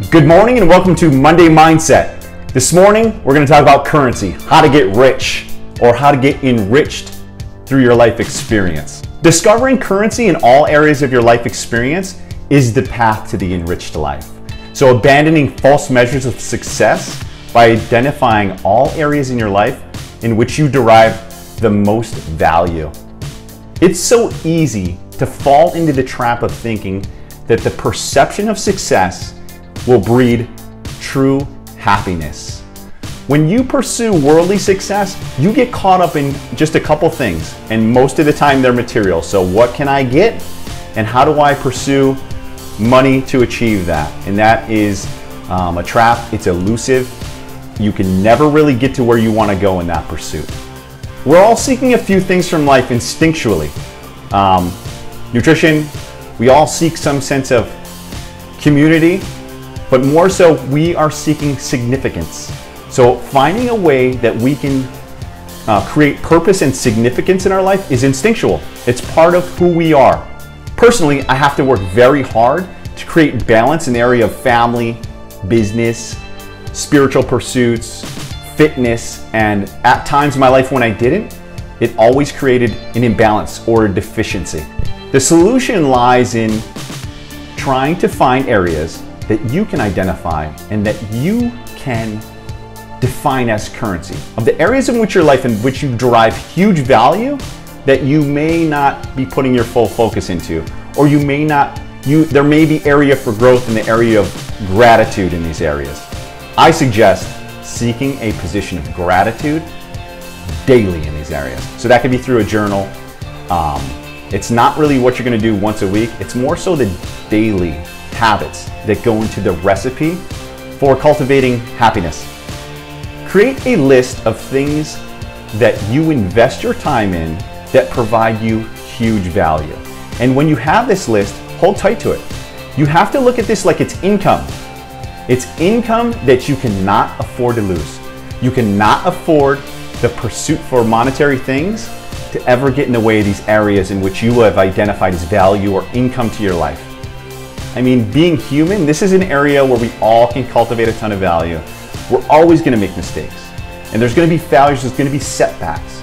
Good morning and welcome to Monday Mindset. This morning, we're going to talk about currency, how to get rich or how to get enriched through your life experience. Discovering currency in all areas of your life experience is the path to the enriched life. So abandoning false measures of success by identifying all areas in your life in which you derive the most value. It's so easy to fall into the trap of thinking that the perception of success will breed true happiness. When you pursue worldly success, you get caught up in just a couple things, and most of the time they're material. So what can I get, and how do I pursue money to achieve that? And that is a trap. It's elusive. You can never really get to where you want to go in that pursuit. We're all seeking a few things from life instinctually. Nutrition, we all seek some sense of community, but more so we are seeking significance. So finding a way that we can create purpose and significance in our life is instinctual. It's part of who we are. Personally, I have to work very hard to create balance in the area of family, business, spiritual pursuits, fitness, and at times in my life when I didn't, it always created an imbalance or a deficiency. The solution lies in trying to find areas that you can identify and that you can define as currency. Of the areas in which your life in which you derive huge value that you may not be putting your full focus into, or you may not, there may be area for growth in the area of gratitude in these areas. I suggest seeking a position of gratitude daily in these areas. So that could be through a journal. It's not really what you're going to do once a week. It's more so the daily habits that go into the recipe for cultivating happiness. Create a list of things that you invest your time in that provide you huge value. And when you have this list, hold tight to it. You have to look at this like it's income. It's income that you cannot afford to lose. You cannot afford the pursuit for monetary things to ever get in the way of these areas in which you have identified as value or income to your life. I mean, being human, this is an area where we all can cultivate a ton of value. We're always going to make mistakes, and there's going to be failures, there's going to be setbacks.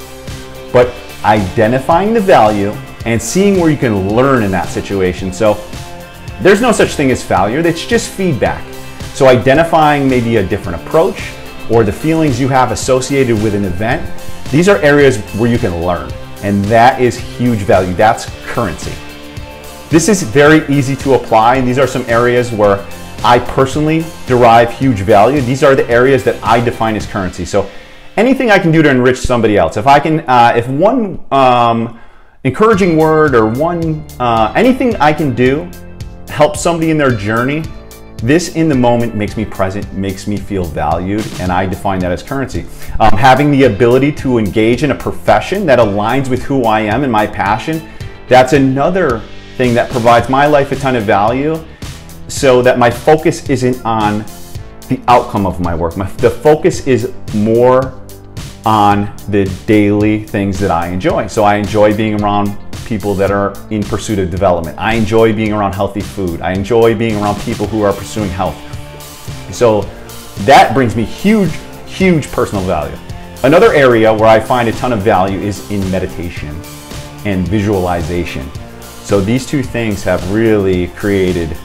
But identifying the value and seeing where you can learn in that situation. So there's no such thing as failure, that's just feedback. So identifying maybe a different approach or the feelings you have associated with an event, these are areas where you can learn, and that is huge value. That's currency. This is very easy to apply, and these are some areas where I personally derive huge value. These are the areas that I define as currency. So anything I can do to enrich somebody else, if I can, if one encouraging word or one, anything I can do help somebody in their journey, this in the moment makes me present, makes me feel valued, and I define that as currency. Having the ability to engage in a profession that aligns with who I am and my passion, that's another thing that provides my life a ton of value, so that my focus isn't on the outcome of my work. The focus is more on the daily things that I enjoy. So I enjoy being around people that are in pursuit of development. I enjoy being around healthy food. I enjoy being around people who are pursuing health. So that brings me huge, huge personal value. Another area where I find a ton of value is in meditation and visualization. So these two things have really created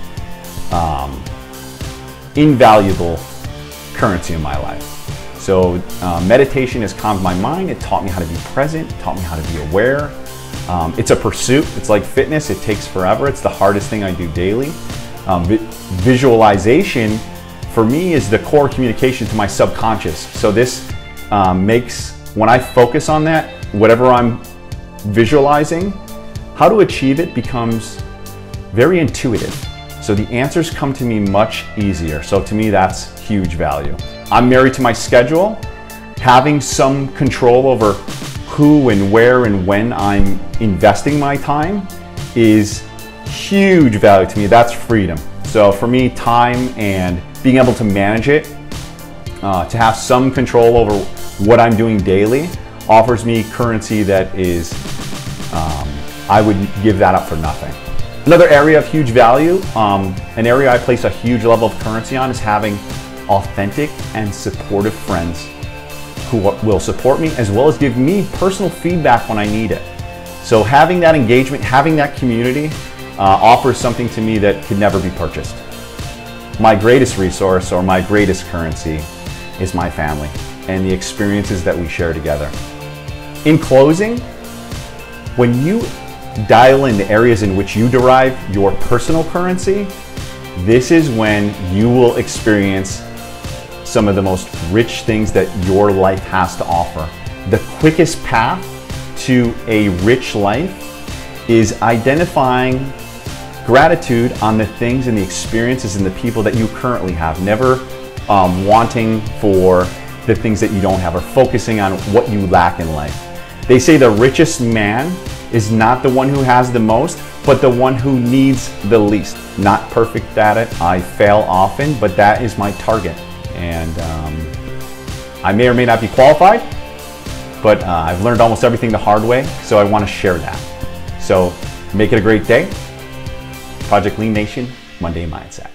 invaluable currency in my life. So meditation has calmed my mind. It taught me how to be present, taught me how to be aware. It's a pursuit. It's like fitness. It takes forever. It's the hardest thing I do daily. Visualization for me is the core communication to my subconscious. So this makes, when I focus on that, whatever I'm visualizing, how to achieve it becomes very intuitive. So the answers come to me much easier. So to me, that's huge value. I'm married to my schedule. Having some control over who and where and when I'm investing my time is huge value to me. That's freedom. So for me, time and being able to manage it, to have some control over what I'm doing daily, offers me currency that is, I would give that up for nothing. Another area of huge value, an area I place a huge level of currency on, is having authentic and supportive friends who will support me as well as give me personal feedback when I need it. So having that engagement, having that community offers something to me that could never be purchased. My greatest resource or my greatest currency is my family and the experiences that we share together. In closing, when you dial in the areas in which you derive your personal currency, this is when you will experience some of the most rich things that your life has to offer. The quickest path to a rich life is identifying gratitude on the things and the experiences and the people that you currently have, never wanting for the things that you don't have or focusing on what you lack in life. They say the richest man is not the one who has the most, but the one who needs the least. Not perfect at it, I fail often, but that is my target. And I may or may not be qualified, but I've learned almost everything the hard way, so I want to share that. So make it a great day. Project LeanNation, Monday Mindset.